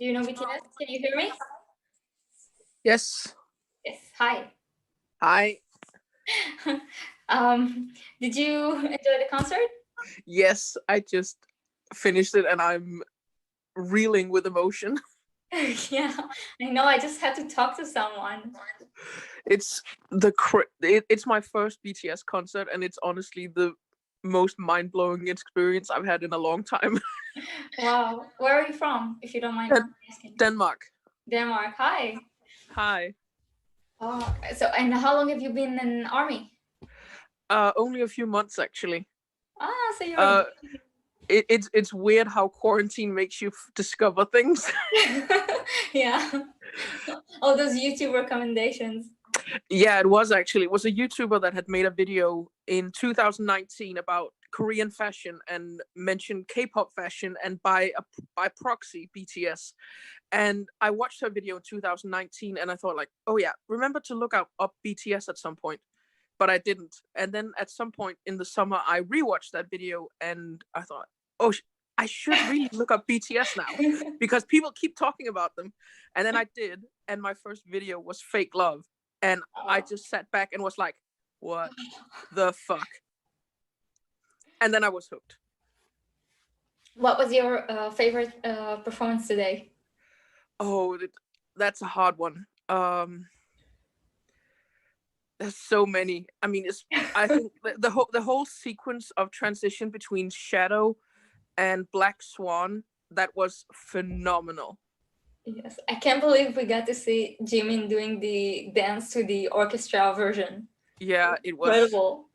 Do you know BTS? Can you hear me? Yes. Yes. Hi. Hi. Did you enjoy the concert? Yes, I just finished it and I'm reeling with emotion. Yeah, I know. I just had to talk to someone. It's it's my first BTS concert and it's honestly the most mind-blowing experience I've had in a long time. Wow. Where are you from, if you don't mind asking? Denmark. Denmark. Hi. Hi. Oh, and how long have you been in army? Only a few months actually. Ah, so you're Uh, it's weird how quarantine makes you discover things. yeah. All those YouTube recommendations. Yeah, it was actually. It was a YouTuber that had made a video in 2019 about Korean fashion and mentioned K-pop fashion and by proxy BTS. And I watched her video in 2019 and I thought like, oh yeah, remember to look up BTS at some point. But I didn't. And then at some point in the summer, I rewatched that video and I thought, oh, I should really look up BTS now because people keep talking about them. And then I did. And my first video was Fake Love. And I just sat back and was like, what the fuck? And then I was hooked. What was your favorite performance today? Oh, that's a hard one. There's so many. I mean, I think the whole sequence of transition between Shadow and Black Swan, that was phenomenal. Yes, I can't believe we got to see Jimin doing the dance to the orchestra version. Yeah, it was incredible.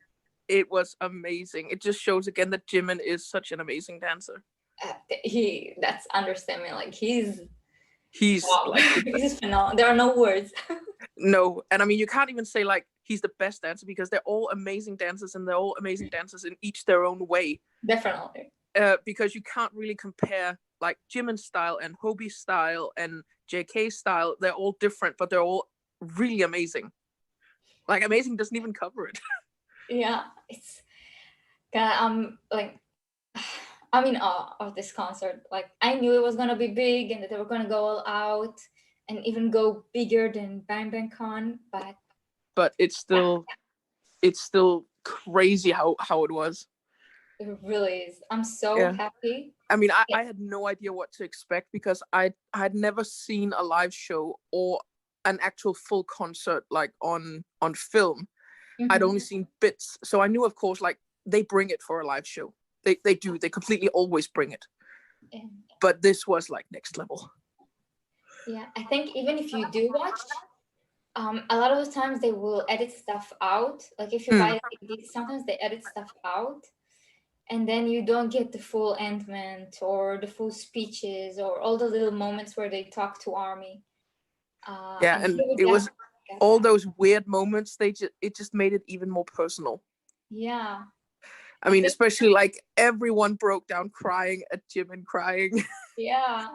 It was amazing. It just shows again that Jimin is such an amazing dancer. That's understanding. Like he's wow. like He's phenomenal. There are no words. No, and I mean you can't even say like he's the best dancer because they're all amazing dancers and they're all amazing dancers in each their own way. Definitely. Because you can't really compare like Jimin's style and Hobie's style and JK's style. They're all different, but they're all really amazing. Like amazing doesn't even cover it. Yeah, it's like I'm in awe of this concert. Like I knew it was gonna be big and that they were gonna go all out and even go bigger than Bang Bang Con, but it's still crazy how it was. It really is. I'm so happy. I mean, I had no idea what to expect because I had never seen a live show or an actual full concert like on film. Mm-hmm. I'd only seen bits, so I knew, of course, like they bring it for a live show. They do. They completely always bring it. But this was like next level. Yeah, I think even if you do watch, a lot of the times they will edit stuff out. Like if you buy it, sometimes they edit stuff out, and then you don't get the full endment or the full speeches or all the little moments where they talk to ARMY. And it was all those weird moments. It just made it even more personal. Yeah. I mean, especially like everyone broke down crying at Jimin crying. Yeah.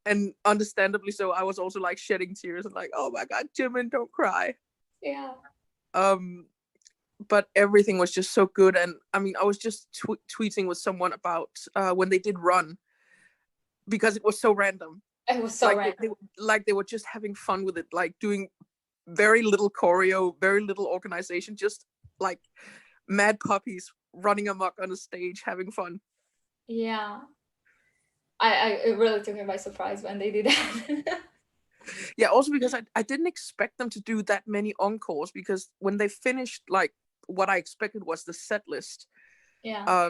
And understandably so. I was also like shedding tears and like, oh my god, Jimin, don't cry. Yeah. But everything was just so good. And I mean, I was just tweeting with someone about when they did Run because it was so random. It was so like random. They were just having fun with it, like doing very little choreo, very little organization, just like mad puppies running amok on a stage having fun. Yeah. It really took me by surprise when they did that. Yeah, also because I didn't expect them to do that many encores, because when they finished like what I expected was the set list. Yeah.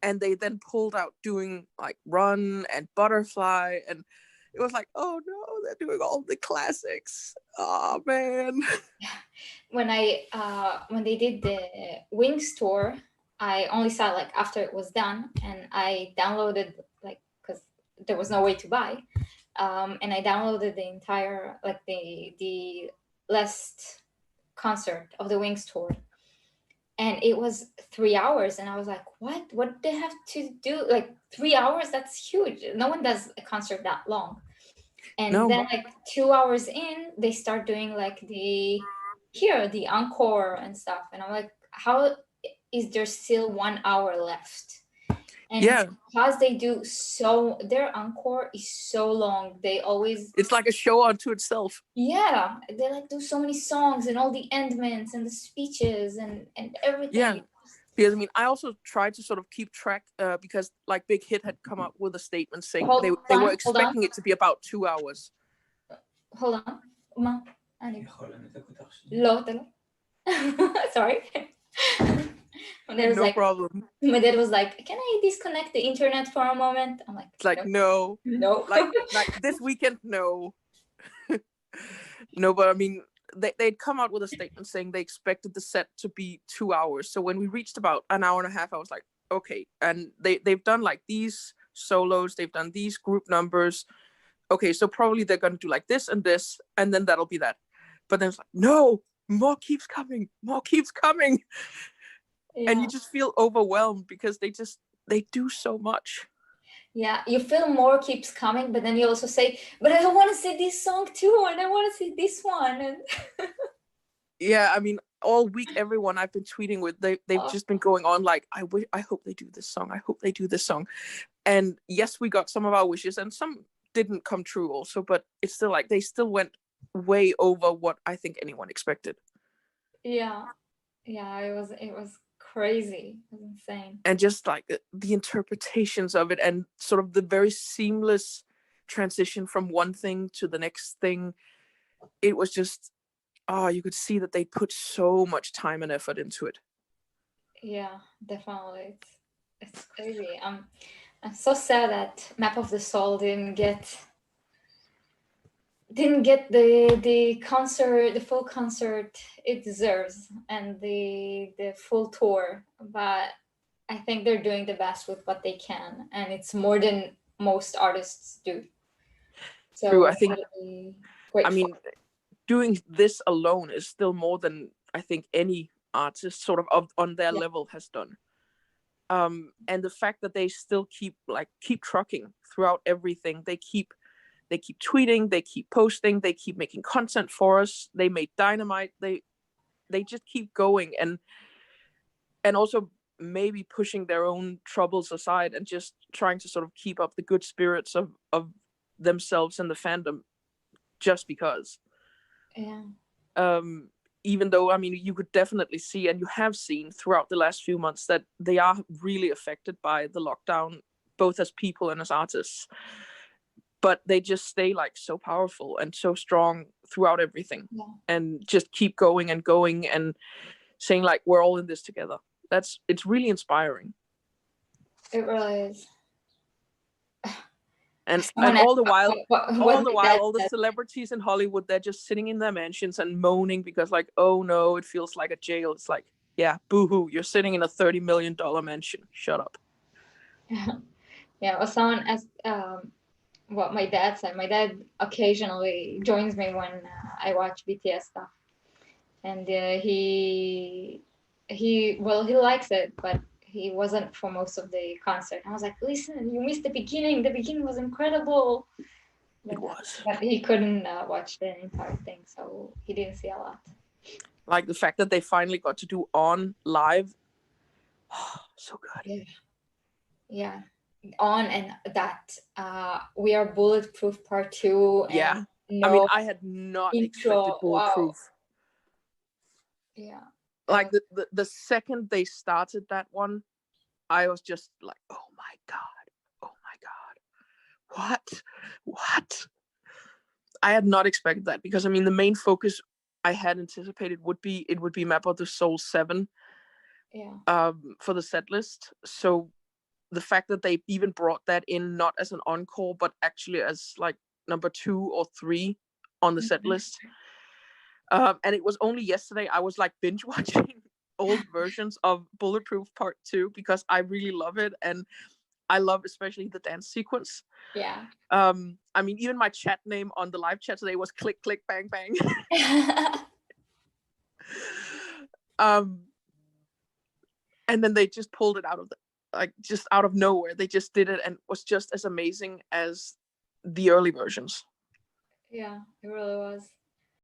And they then pulled out doing like Run and Butterfly, and it was like, oh no, they're doing all the classics. Oh man. When they did the Wings tour, I only saw like after it was done, and I downloaded like because there was no way to buy, and I downloaded the entire like the last concert of the Wings tour, and it was 3 hours, and I was like, what did they have to do? Like 3 hours? That's huge. No one does a concert that long. And then like 2 hours in, they start doing like the encore and stuff, and I'm like, how is there still 1 hour left? And Yeah, because they do so, their encore is so long. They always, it's like a show unto itself. yeah, they like do so many songs and all the endments and the speeches and everything. Yeah, because I mean, I also tried to sort of keep track because like Big Hit had come up with a statement saying they were expecting it to be about 2 hours. Hold on. Ma, Lótelo. Sorry. No problem. My dad was like, "Can I disconnect the internet for a moment?" I'm like, It's like, no. No. like this weekend, no. No, but I mean, they'd come out with a statement saying they expected the set to be 2 hours. So when we reached about an hour and a half, I was like, okay. And they've done like these solos, they've done these group numbers. Okay, so probably they're going to do like this, and then that'll be that. But then it's like, no, more keeps coming, more keeps coming. Yeah. And you just feel overwhelmed because they do so much. Yeah, you feel more keeps coming, but then you also say, but I want to see this song too, and I want to see this one. And yeah, I mean, all week, everyone I've been tweeting with, they've just been going on like, I hope they do this song. I hope they do this song. And yes, we got some of our wishes, and some didn't come true also, but it's still like they still went way over what I think anyone expected. Yeah, it was crazy. It was insane. And just like the interpretations of it, and sort of the very seamless transition from one thing to the next thing. It was just, you could see that they put so much time and effort into it. Yeah, definitely. It's crazy. I'm so sad that Map of the Soul didn't get the concert, the full concert it deserves, and the full tour. But I think they're doing the best with what they can, and it's more than most artists do. So true, I think. I mean, doing this alone is still more than I think any artist sort of on their level has done. And the fact that they still keep trucking throughout everything, they keep tweeting, they keep posting, they keep making content for us. They made Dynamite. They just keep going, and also maybe pushing their own troubles aside and just trying to sort of keep up the good spirits of themselves and the fandom, just because. Yeah. Even though, I mean, you could definitely see, and you have seen throughout the last few months, that they are really affected by the lockdown, both as people and as artists. But they just stay like so powerful and so strong throughout everything, and just keep going and going and saying like, we're all in this together. It's really inspiring. It really is. And all the while, all the celebrities in Hollywood, they're just sitting in their mansions and moaning because like, oh no, it feels like a jail. It's like, yeah, boo-hoo, you're sitting in a $30 million mansion. Shut up. Yeah, well, someone asked what my dad said. My dad occasionally joins me when I watch BTS stuff, and he likes it, but he wasn't for most of the concert. I was like, listen, you missed the beginning. The beginning was incredible. But, it was. But he couldn't watch the entire thing, so he didn't see a lot. Like the fact that they finally got to do On live. Oh, so good. Yeah. On, and that We Are Bulletproof Part 2. Yeah. I mean, I had not expected Bulletproof. Wow. Yeah. Like the second they started that one, I was just like, oh my god, what? I had not expected that, because I mean, the main focus I had anticipated would be Map of the Soul 7. Yeah. For the set list. So the fact that they even brought that in, not as an encore, but actually as like number 2 or 3 on the set list. And it was only yesterday I was like binge watching old versions of Bulletproof Part 2, because I really love it, and I love especially the dance sequence. Yeah. I mean, even my chat name on the live chat today was click click bang bang. And then they just pulled it out of nowhere. They just did it, and it was just as amazing as the early versions. Yeah, it really was.